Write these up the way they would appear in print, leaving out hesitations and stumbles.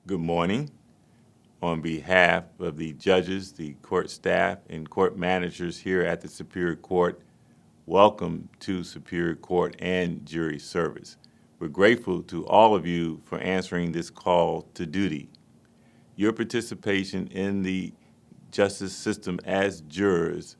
Good morning. On behalf of the judges, the court staff, and court managers here at the Superior Court, welcome to Superior Court and jury service. We're grateful to all of you for answering this call to duty. Your participation in the justice system as jurors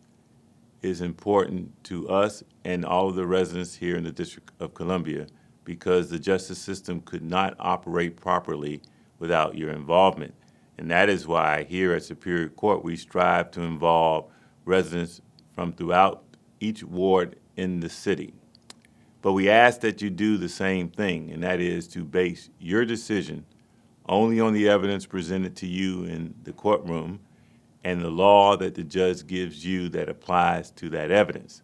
is important to us and all of the residents here in the District of Columbia because the justice system could not operate properly without your involvement. And that is why here at Superior Court we strive to involve residents from throughout each ward in the city. But we ask that you do the same thing, and that is to base your decision only on the evidence presented to you in the courtroom and the law that the judge gives you that applies to that evidence.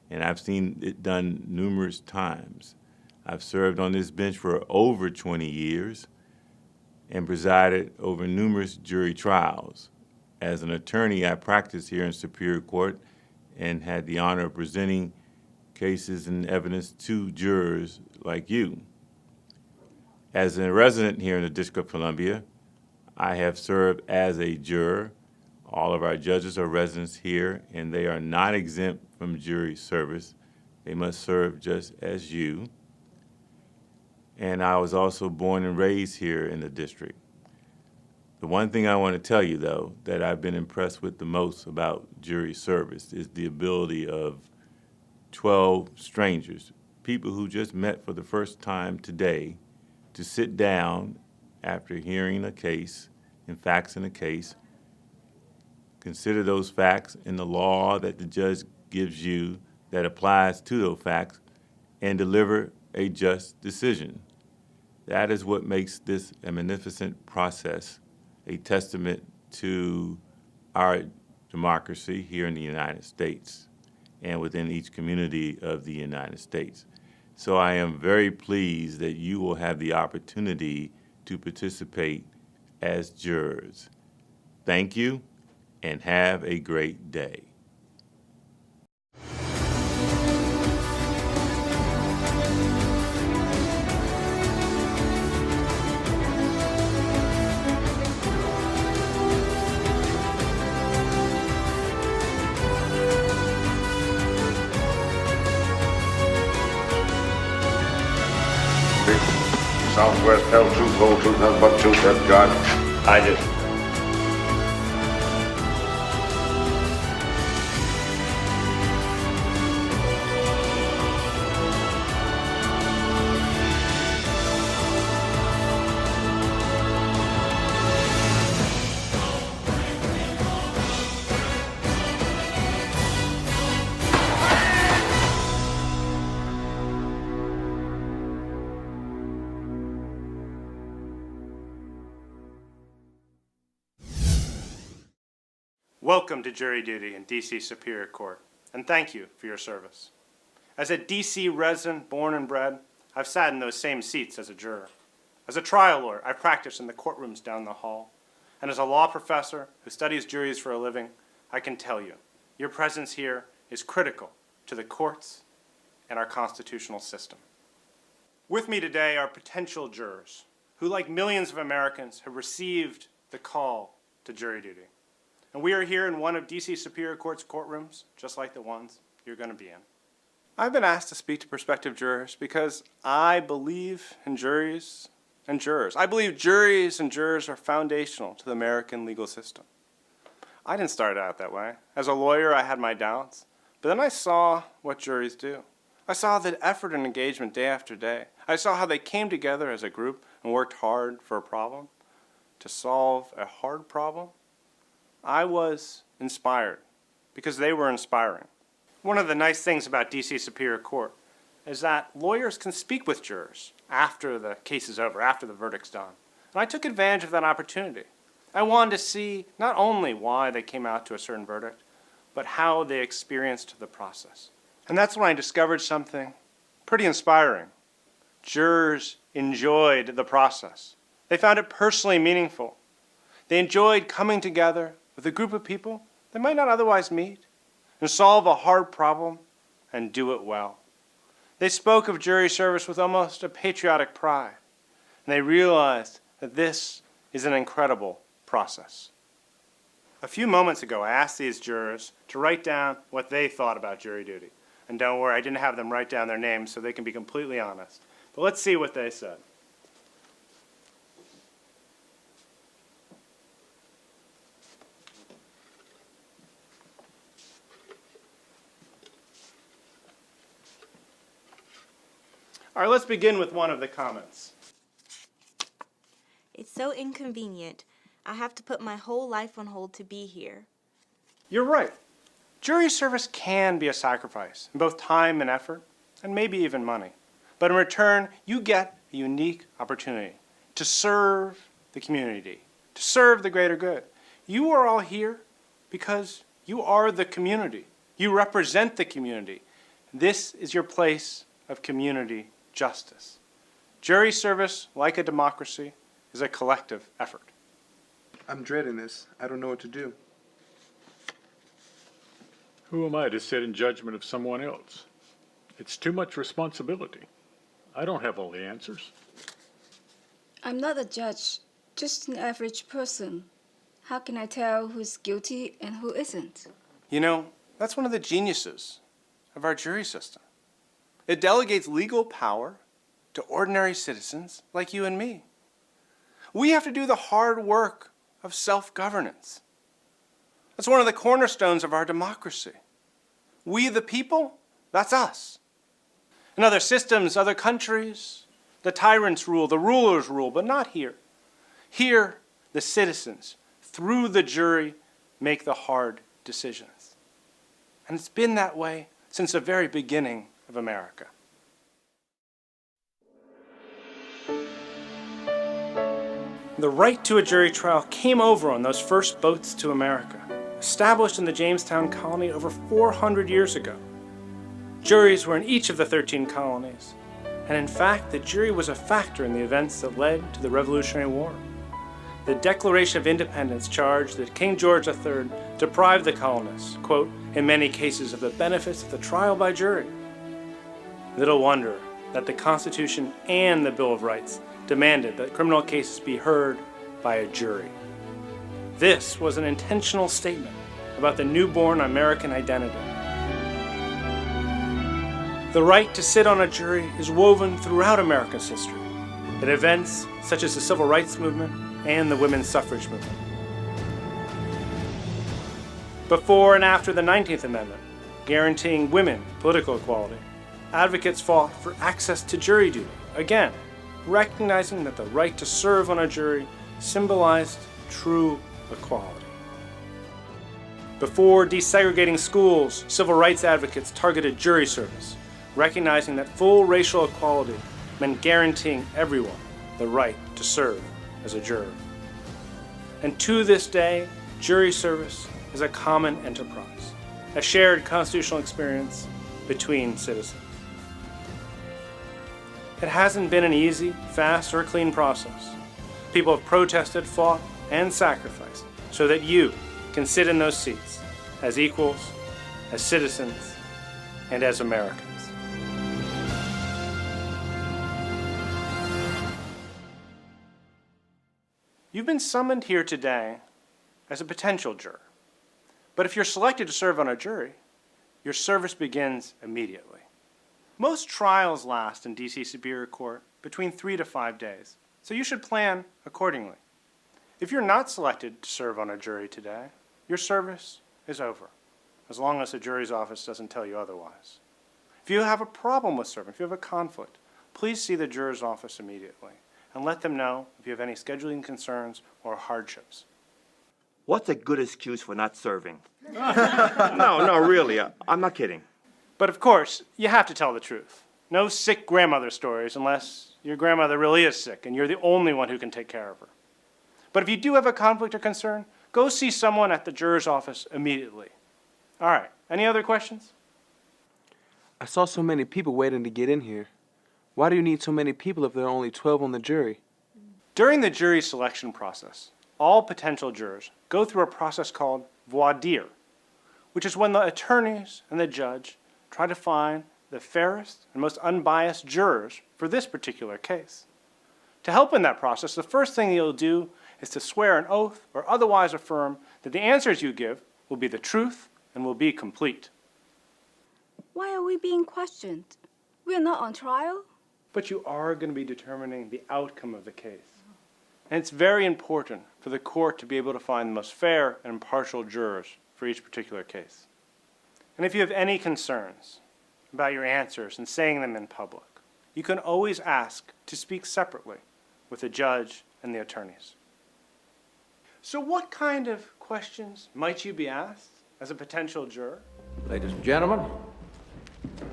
And I've seen it done numerous times. I've served on this bench for over 20 years and presided over numerous jury trials. As an attorney, I practiced here in Superior Court and had the honor of presenting cases and evidence to jurors like you. As a resident here in the District of Columbia, I have served as a juror. All of our judges are residents here, and they are not exempt from jury service. They must serve just as you. And I was also born and raised here in the district. The one thing I want to tell you, though, that I've been impressed with the most about jury service is the ability of 12 strangers, people who just met for the first time today, to sit down after hearing a case and facts in a case, consider those facts in the law that the judge gives you that applies to those facts, and deliver a just decision. That is what makes this a magnificent process, a testament to our democracy here in the United States and within each community of the United States. So I am very pleased that you will have the opportunity to participate as jurors. Thank you, and have a great day. Southwest, tell truth, whole truth, nothing but truth, that's God. I do. Welcome to jury duty in D.C. Superior Court, and thank you for your service. As a D.C. resident, born and bred, I've sat in those same seats as a juror. As a trial lawyer, I've practiced in the courtrooms down the hall. And as a law professor who studies juries for a living, I can tell you, your presence here is critical to the courts and our constitutional system. With me today are potential jurors who, like millions of Americans, have received the call to jury duty. And we are here in one of D.C. Superior Court's courtrooms, just like the ones you're going to be in. I've been asked to speak to prospective jurors because I believe in juries and jurors. I believe juries and jurors are foundational to the American legal system. I didn't start out that way. As a lawyer, I had my doubts, but then I saw what juries do. I saw the effort and engagement day after day. I saw how they came together as a group and worked hard for a problem, to solve a hard problem. I was inspired because they were inspiring. One of the nice things about D.C. Superior Court is that lawyers can speak with jurors after the case is over, after the verdict's done. And I took advantage of that opportunity. I wanted to see not only why they came out to a certain verdict, but how they experienced the process. And that's when I discovered something pretty inspiring. Jurors enjoyed the process. They found it personally meaningful. They enjoyed coming together with a group of people they might not otherwise meet and solve a hard problem and do it well. They spoke of jury service with almost a patriotic pride, and they realized that this is an incredible process. A few moments ago, I asked these jurors to write down what they thought about jury duty. And don't worry, I didn't have them write down their names so they can be completely honest. But let's see what they said. All right, let's begin with one of the comments. It's so inconvenient. I have to put my whole life on hold to be here. You're right. Jury service can be a sacrifice in both time and effort, and maybe even money. But in return, you get a unique opportunity to serve the community, to serve the greater good. You are all here because you are the community. You represent the community. This is your place of community justice. Jury service, like a democracy, is a collective effort. I'm dreading this. I don't know what to do. Who am I to sit in judgment of someone else? It's too much responsibility. I don't have all the answers. I'm not a judge, just an average person. How can I tell who's guilty and who isn't? You know, that's one of the geniuses of our jury system. It delegates legal power to ordinary citizens like you and me. We have to do the hard work of self-governance. That's one of the cornerstones of our democracy. We the people, that's us. In other systems, other countries, the tyrants rule, the rulers rule, but not here. Here, the citizens, through the jury, make the hard decisions. And it's been that way since the very beginning of America. The right to a jury trial came over on those first boats to America, established in the Jamestown colony over 400 years ago. Juries were in each of the 13 colonies, and in fact, the jury was a factor in the events that led to the Revolutionary War. The Declaration of Independence charged that King George III deprived the colonists, quote, in many cases of the benefits of the trial by jury. Little wonder that the Constitution and the Bill of Rights demanded that criminal cases be heard by a jury. This was an intentional statement about the newborn American identity. The right to sit on a jury is woven throughout America's history, in events such as the Civil Rights Movement and the women's suffrage movement. Before and after the 19th Amendment, guaranteeing women political equality, advocates fought for access to jury duty, again, recognizing that the right to serve on a jury symbolized true equality. Before desegregating schools, civil rights advocates targeted jury service, recognizing that full racial equality meant guaranteeing everyone the right to serve as a juror. And to this day, jury service is a common enterprise, a shared constitutional experience between citizens. It hasn't been an easy, fast, or clean process. People have protested, fought, and sacrificed so that you can sit in those seats as equals, as citizens, and as Americans. You've been summoned here today as a potential juror. But if you're selected to serve on a jury, your service begins immediately. Most trials last in D.C. Superior Court between 3 to 5 days, so you should plan accordingly. If you're not selected to serve on a jury today, your service is over, as long as the jury's office doesn't tell you otherwise. If you have a problem with serving, if you have a conflict, please see the juror's office immediately and let them know if you have any scheduling concerns or hardships. What's a good excuse for not serving? No, really, I'm not kidding. But of course, you have to tell the truth. No sick grandmother stories unless your grandmother really is sick and you're the only one who can take care of her. But if you do have a conflict or concern, go see someone at the juror's office immediately. All right, any other questions? I saw so many people waiting to get in here. Why do you need so many people if there are only 12 on the jury? During the jury selection process, all potential jurors go through a process called voir dire, which is when the attorneys and the judge try to find the fairest and most unbiased jurors for this particular case. To help in that process, the first thing you'll do is to swear an oath or otherwise affirm that the answers you give will be the truth and will be complete. Why are we being questioned? We are not on trial. But you are going to be determining the outcome of the case. And it's very important for the court to be able to find the most fair and impartial jurors for each particular case. And if you have any concerns about your answers and saying them in public, you can always ask to speak separately with the judge and the attorneys. So what kind of questions might you be asked as a potential juror? Ladies and gentlemen,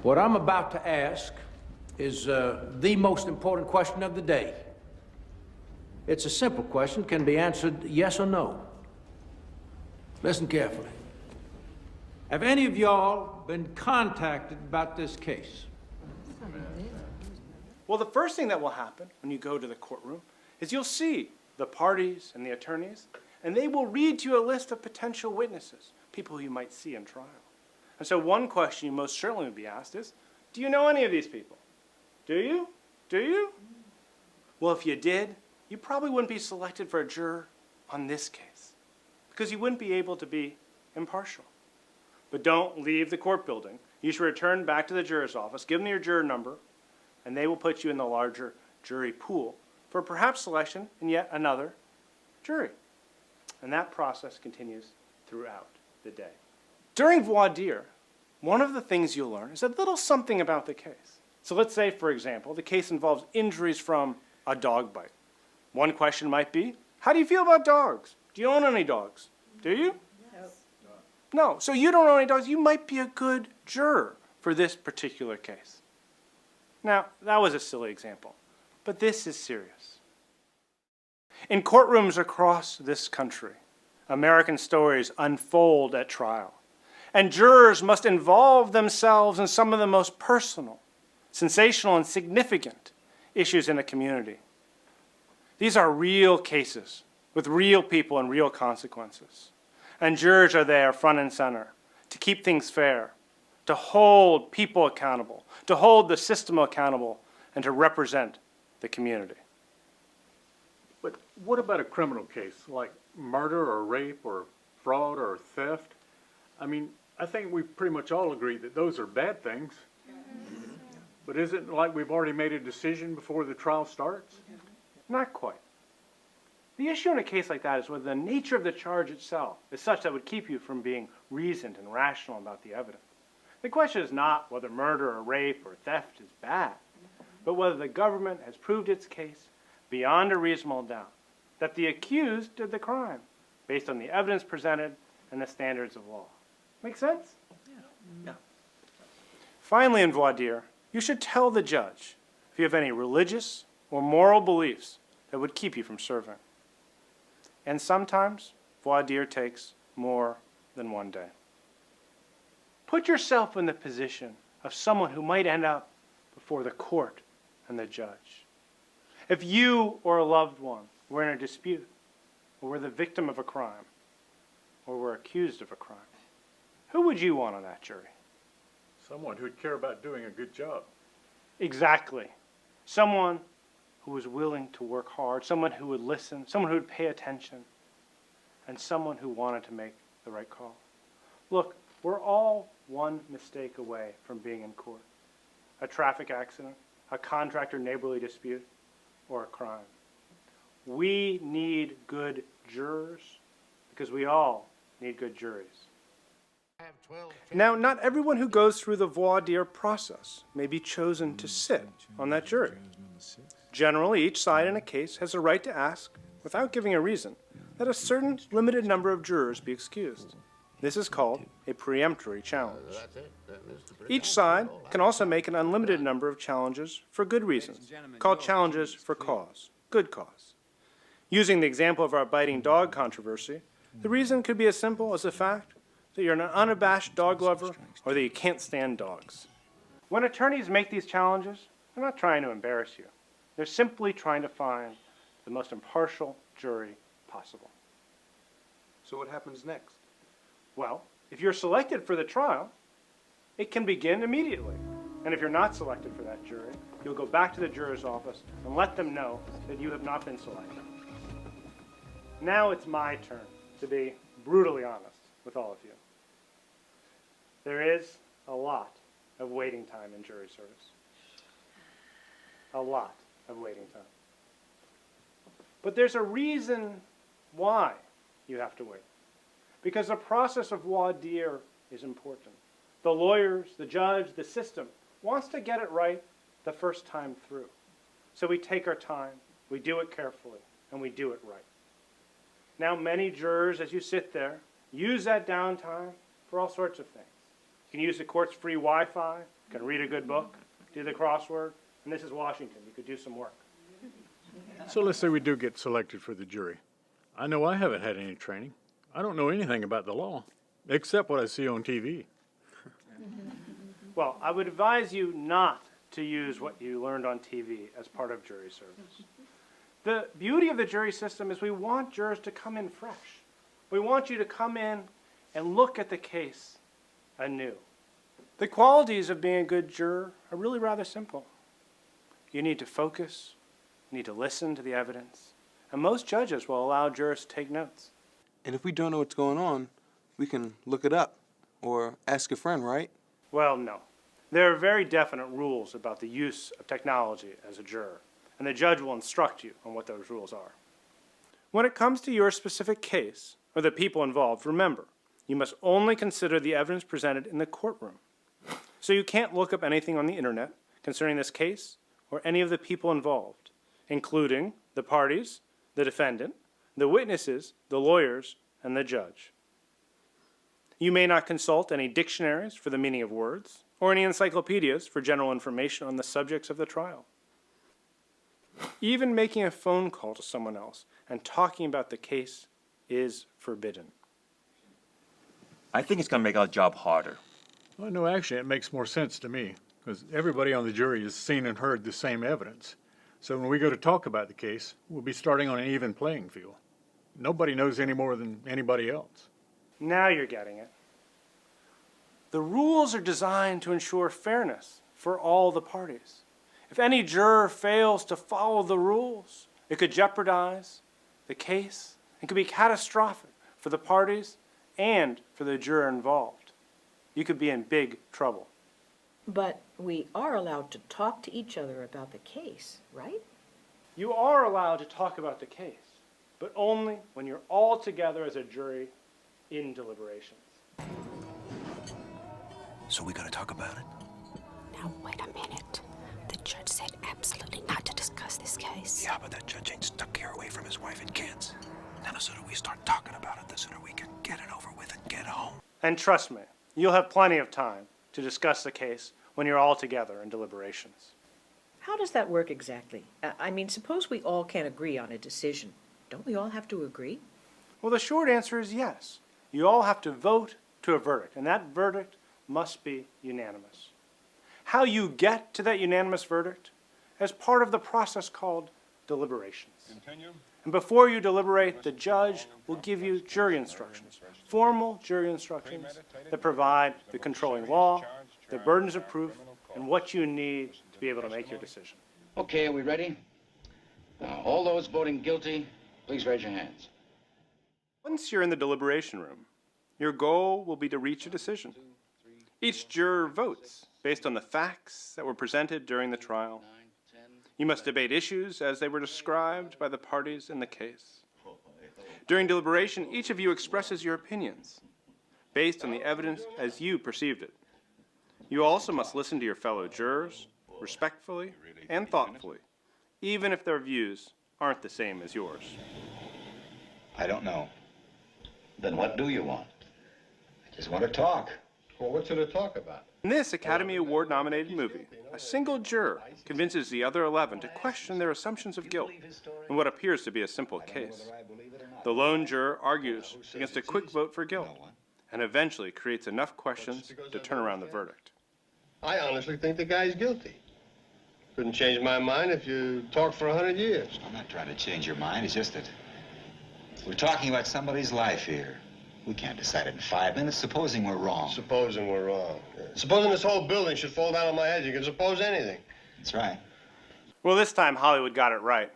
what I'm about to ask is the most important question of the day. It's a simple question, can be answered yes or no. Listen carefully. Have any of y'all been contacted about this case? Well, the first thing that will happen when you go to the courtroom is you'll see the parties and the attorneys, and they will read to you a list of potential witnesses, people who you might see in trial. And so one question you most certainly would be asked is, do you know any of these people? Do you? Do you? Well, if you did, you probably wouldn't be selected for a juror on this case because you wouldn't be able to be impartial. But don't leave the court building. You should return back to the juror's office, give them your juror number, and they will put you in the larger jury pool for perhaps selection in yet another jury. And that process continues throughout the day. During voir dire, one of the things you'll learn is a little something about the case. So let's say, for example, the case involves injuries from a dog bite. One question might be, how do you feel about dogs? Do you own any dogs? Do you? No. So you don't own any dogs. You might be a good juror for this particular case. Now, that was a silly example, but this is serious. In courtrooms across this country, American stories unfold at trial, and jurors must involve themselves in some of the most personal, sensational, and significant issues in a community. These are real cases with real people and real consequences. And jurors are there front and center to keep things fair, to hold people accountable, to hold the system accountable, and to represent the community. But what about a criminal case, like murder or rape or fraud or theft? I mean, I think we pretty much all agree that those are bad things. But isn't it like we've already made a decision before the trial starts? Not quite. The issue in a case like that is whether the nature of the charge itself is such that would keep you from being reasoned and rational about the evidence. The question is not whether murder or rape or theft is bad, but whether the government has proved its case beyond a reasonable doubt that the accused did the crime based on the evidence presented and the standards of law. Make sense? Yeah. Finally, in voir dire, you should tell the judge if you have any religious or moral beliefs that would keep you from serving. And sometimes, voir dire takes more than one day. Put yourself in the position of someone who might end up before the court and the judge. If you or a loved one were in a dispute, or were the victim of a crime, or were accused of a crime, who would you want on that jury? Someone who'd care about doing a good job. Exactly. Someone who was willing to work hard, someone who would listen, someone who would pay attention, and someone who wanted to make the right call. Look, we're all one mistake away from being in court. A traffic accident, a contractor-neighborly dispute, or a crime. We need good jurors because we all need good juries. Now, not everyone who goes through the voir dire process may be chosen to sit on that jury. Generally, each side in a case has a right to ask, without giving a reason, that a certain limited number of jurors be excused. This is called a preemptory challenge. Each side can also make an unlimited number of challenges for good reasons, called challenges for cause, good cause. Using the example of our biting dog controversy, the reason could be as simple as the fact that you're an unabashed dog lover or that you can't stand dogs. When attorneys make these challenges, they're not trying to embarrass you. They're simply trying to find the most impartial jury possible. So what happens next? Well, if you're selected for the trial, it can begin immediately. And if you're not selected for that jury, you'll go back to the juror's office and let them know that you have not been selected. Now it's my turn to be brutally honest with all of you. There is a lot of waiting time in jury service. A lot of waiting time. But there's a reason why you have to wait. Because the process of voir dire is important. The lawyers, the judge, the system wants to get it right the first time through. So we take our time, we do it carefully, and we do it right. Now many jurors, as you sit there, use that downtime for all sorts of things. You can use the court's free Wi-Fi, you can read a good book, do the crossword, and this is Washington, you could do some work. So let's say we do get selected for the jury. I know I haven't had any training. I don't know anything about the law, except what I see on TV. Well, I would advise you not to use what you learned on TV as part of jury service. The beauty of the jury system is we want jurors to come in fresh. We want you to come in and look at the case anew. The qualities of being a good juror are really rather simple. You need to focus, you need to listen to the evidence, and most judges will allow jurors to take notes. And if we don't know what's going on, we can look it up or ask a friend, right? Well, no. There are very definite rules about the use of technology as a juror, and the judge will instruct you on what those rules are. When it comes to your specific case, or the people involved, remember, you must only consider the evidence presented in the courtroom. So you can't look up anything on the internet concerning this case or any of the people involved, including the parties, the defendant, the witnesses, the lawyers, and the judge. You may not consult any dictionaries for the meaning of words, or any encyclopedias for general information on the subjects of the trial. Even making a phone call to someone else and talking about the case is forbidden. I think it's going to make our job harder. Well, no, actually, it makes more sense to me, because everybody on the jury has seen and heard the same evidence. So when we go to talk about the case, we'll be starting on an even playing field. Nobody knows any more than anybody else. Now you're getting it. The rules are designed to ensure fairness for all the parties. If any juror fails to follow the rules, it could jeopardize the case. It could be catastrophic for the parties and for the juror involved. You could be in big trouble. But we are allowed to talk to each other about the case, right? You are allowed to talk about the case, but only when you're all together as a jury in deliberations. So we gotta talk about it? Now, wait a minute. The judge said absolutely not to discuss this case. Yeah, but that judge ain't stuck here away from his wife and kids. Now, the sooner we start talking about it, the sooner we can get it over with and get home. And trust me, you'll have plenty of time to discuss the case when you're all together in deliberations. How does that work exactly? I mean, suppose we all can't agree on a decision. Don't we all have to agree? Well, the short answer is yes. You all have to vote to a verdict, and that verdict must be unanimous. How you get to that unanimous verdict is part of the process called deliberations. Continue. And before you deliberate, the judge will give you jury instructions, formal jury instructions that provide the controlling law, the burdens of proof, and what you need to be able to make your decision. Okay, are we ready? Now, all those voting guilty, please raise your hands. Once you're in the deliberation room, your goal will be to reach a decision. Each juror votes based on the facts that were presented during the trial. You must debate issues as they were described by the parties in the case. During deliberation, each of you expresses your opinions based on the evidence as you perceived it. You also must listen to your fellow jurors respectfully and thoughtfully, even if their views aren't the same as yours. I don't know. Then what do you want? I just want to talk. Well, what's there to talk about? In this Academy Award-nominated movie, a single juror convinces the other 11 to question their assumptions of guilt in what appears to be a simple case. The lone juror argues against a quick vote for guilt and eventually creates enough questions to turn around the verdict. I honestly think the guy's guilty. Couldn't change my mind if you talked for 100 years. I'm not trying to change your mind. It's just that we're talking about somebody's life here. We can't decide it in 5 minutes, supposing we're wrong. Supposing we're wrong. Yeah. Supposing this whole building should fall down on my head. You can suppose anything. That's right. Well, this time Hollywood got it right.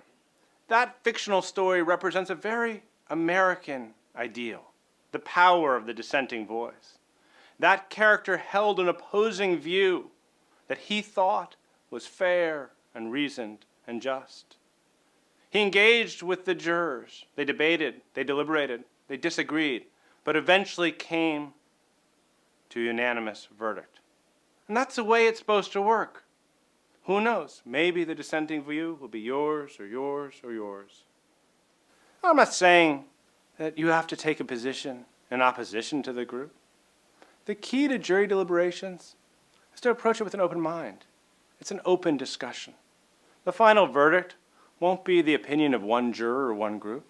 That fictional story represents a very American ideal, the power of the dissenting voice. That character held an opposing view that he thought was fair and reasoned and just. He engaged with the jurors. They debated, they deliberated, they disagreed, but eventually came to a unanimous verdict. And that's the way it's supposed to work. Who knows? Maybe the dissenting view will be yours or yours or yours. I'm not saying that you have to take a position in opposition to the group. The key to jury deliberations is to approach it with an open mind. It's an open discussion. The final verdict won't be the opinion of one juror or one group.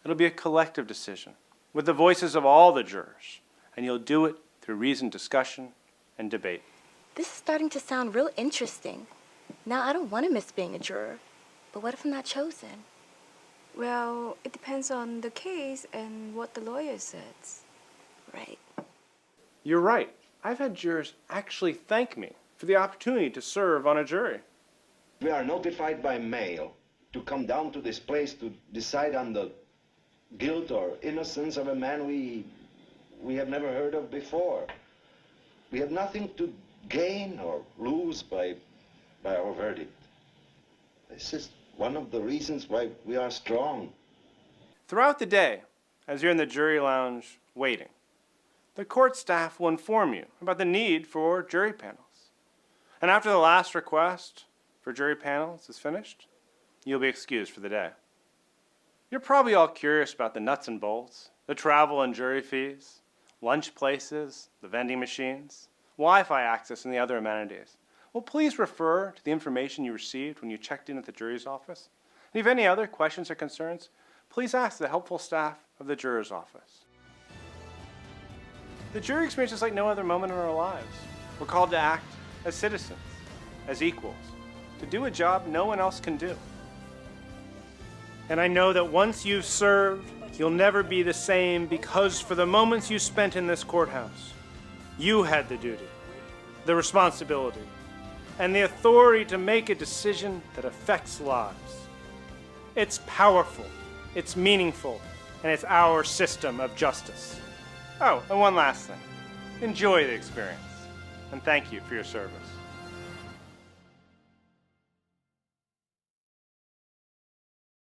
It'll be a collective decision with the voices of all the jurors, and you'll do it through reasoned discussion and debate. This is starting to sound real interesting. Now, I don't want to miss being a juror, but what if I'm not chosen? Well, it depends on the case and what the lawyer says. Right. You're right. I've had jurors actually thank me for the opportunity to serve on a jury. We are notified by mail to come down to this place to decide on the guilt or innocence of a man we have never heard of before. We have nothing to gain or lose by our verdict. This is one of the reasons why we are strong. Throughout the day, as you're in the jury lounge waiting, the court staff will inform you about the need for jury panels. And after the last request for jury panels is finished, you'll be excused for the day. You're probably all curious about the nuts and bolts, the travel and jury fees, lunch places, the vending machines, Wi-Fi access, and the other amenities. Well, please refer to the information you received when you checked in at the jury's office. And if you have any other questions or concerns, please ask the helpful staff of the juror's office. The jury experience is like no other moment in our lives. We're called to act as citizens, as equals, to do a job no one else can do. And I know that once you've served, you'll never be the same, because for the moments you spent in this courthouse, you had the duty, the responsibility, and the authority to make a decision that affects lives. It's powerful, it's meaningful, and it's our system of justice. Oh, and one last thing. Enjoy the experience, and thank you for your service.